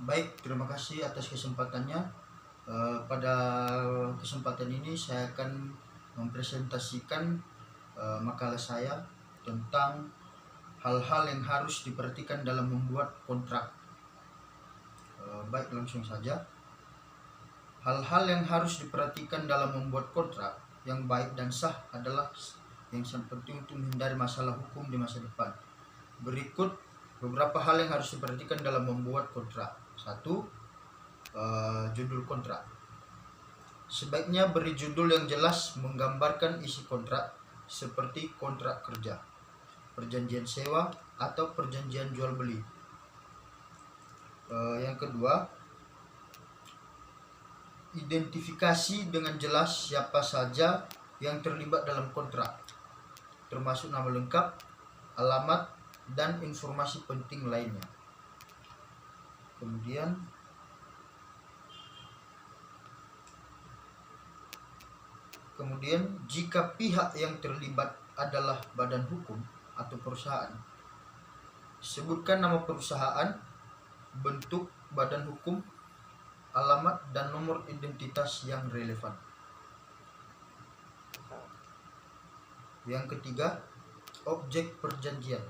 Baik, terima kasih atas kesempatannya. Pada kesempatan ini saya akan mempresentasikan makalah saya tentang hal-hal yang harus diperhatikan dalam membuat kontrak. Baik, langsung saja. Hal-hal yang harus diperhatikan dalam membuat kontrak yang baik dan sah adalah yang sangat penting untuk menghindari masalah hukum di masa depan. Berikut beberapa hal yang harus diperhatikan dalam membuat kontrak. 1. Judul kontrak. Sebaiknya beri judul yang jelas menggambarkan isi kontrak, seperti kontrak kerja, perjanjian sewa, atau perjanjian jual beli. Yang kedua, identifikasi dengan jelas siapa saja yang terlibat dalam kontrak, termasuk nama lengkap, alamat, dan informasi penting lainnya. Kemudian, jika pihak yang terlibat adalah badan hukum atau perusahaan, sebutkan nama perusahaan, bentuk badan hukum, alamat, dan nomor identitas yang relevan. Yang ketiga, objek perjanjian.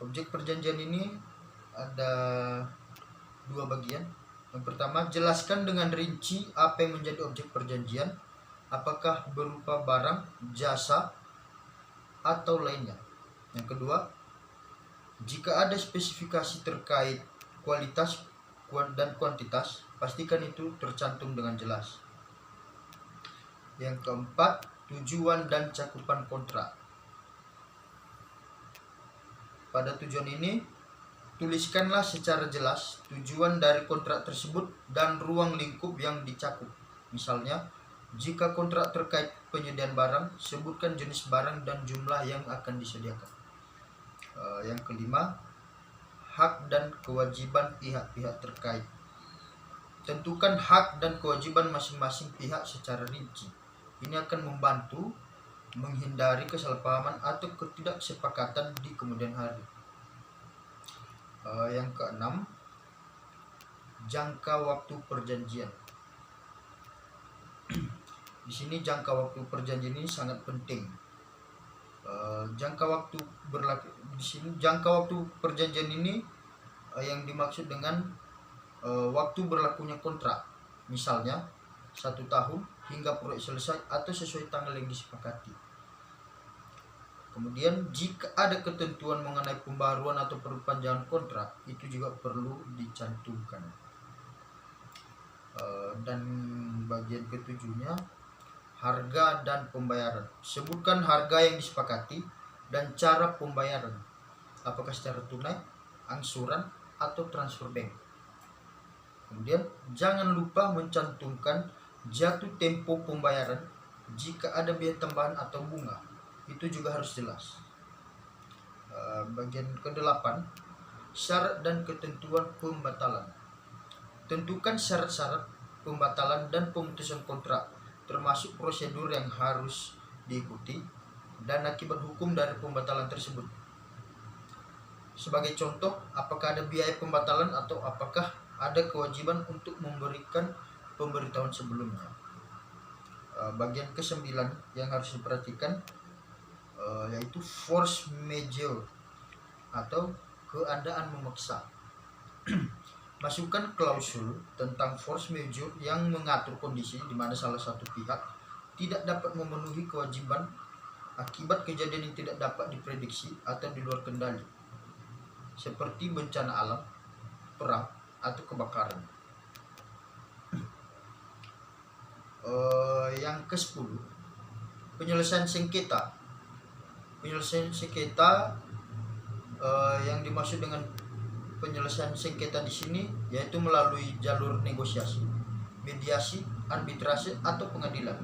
Objek perjanjian ini ada dua bagian. Yang pertama, jelaskan dengan rinci apa yang menjadi objek perjanjian, apakah berupa barang, jasa, atau lainnya. Yang kedua, jika ada spesifikasi terkait kualitas dan kuantitas, pastikan itu tercantum dengan jelas. Yang keempat, tujuan dan cakupan kontrak. Pada tujuan ini, tuliskanlah secara jelas tujuan dari kontrak tersebut dan ruang lingkup yang dicakup. Misalnya, jika kontrak terkait penyediaan barang, sebutkan jenis barang dan jumlah yang akan disediakan. Yang kelima, hak dan kewajiban pihak-pihak terkait. Tentukan hak dan kewajiban masing-masing pihak secara rinci. Ini akan membantu menghindari kesalahpahaman atau ketidaksepakatan di kemudian hari. Yang keenam, jangka waktu perjanjian. Di sini jangka waktu perjanjian ini sangat penting. Jangka waktu perjanjian ini yang dimaksud dengan waktu berlakunya kontrak, misalnya 1 tahun hingga proyek selesai atau sesuai tanggal yang disepakati. Kemudian, jika ada ketentuan mengenai pembaruan atau perpanjangan kontrak, itu juga perlu dicantumkan. Dan bagian ketujuhnya, harga dan pembayaran. Sebutkan harga yang disepakati dan cara pembayaran, apakah secara tunai, angsuran, atau transfer bank. Kemudian, jangan lupa mencantumkan jatuh tempo pembayaran. Jika ada biaya tambahan atau bunga, itu juga harus jelas. Bagian ke-8, syarat dan ketentuan pembatalan. Tentukan syarat-syarat pembatalan dan pemutusan kontrak, termasuk prosedur yang harus diikuti dan akibat hukum dari pembatalan tersebut. Sebagai contoh, apakah ada biaya pembatalan atau apakah ada kewajiban untuk memberikan pemberitahuan sebelumnya. Bagian ke-9 yang harus diperhatikan yaitu force majeure atau keadaan memaksa. Masukkan klausul tentang force majeure yang mengatur kondisi di mana salah satu pihak tidak dapat memenuhi kewajiban akibat kejadian yang tidak dapat diprediksi atau di luar kendali, seperti bencana alam, perang, atau kebakaran. Yang ke-10, penyelesaian sengketa. Penyelesaian sengketa yang dimaksud dengan penyelesaian sengketa di sini yaitu melalui jalur negosiasi, mediasi, arbitrase, atau pengadilan.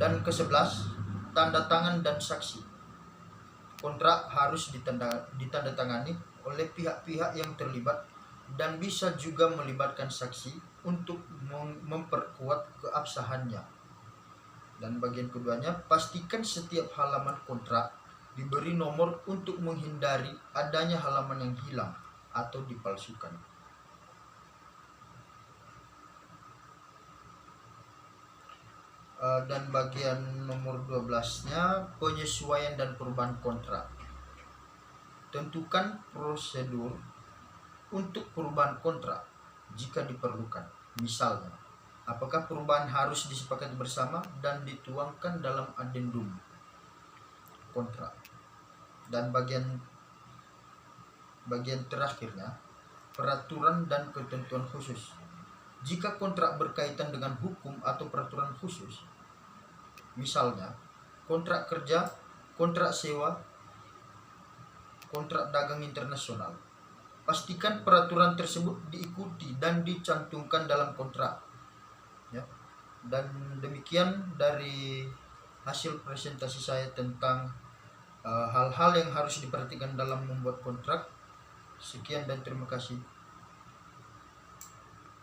Dan ke-11, tanda tangan dan saksi. Kontrak harus ditandatangani oleh pihak-pihak yang terlibat dan bisa juga melibatkan saksi untuk memperkuat keabsahannya. Dan bagian keduanya, pastikan setiap halaman kontrak diberi nomor untuk menghindari adanya halaman yang hilang atau dipalsukan. Dan bagian nomor 12-nya, penyesuaian dan perubahan kontrak. Tentukan prosedur untuk perubahan kontrak jika diperlukan. Misalnya, apakah perubahan harus disepakati bersama dan dituangkan dalam adendum kontrak. Dan bagian terakhirnya, peraturan dan ketentuan khusus. Jika kontrak berkaitan dengan hukum atau peraturan khusus, misalnya kontrak kerja, kontrak sewa, kontrak dagang internasional, pastikan peraturan tersebut diikuti dan dicantumkan dalam kontrak. Ya. Dan demikian dari hasil presentasi saya tentang hal-hal yang harus diperhatikan dalam membuat kontrak. Sekian dan terima kasih.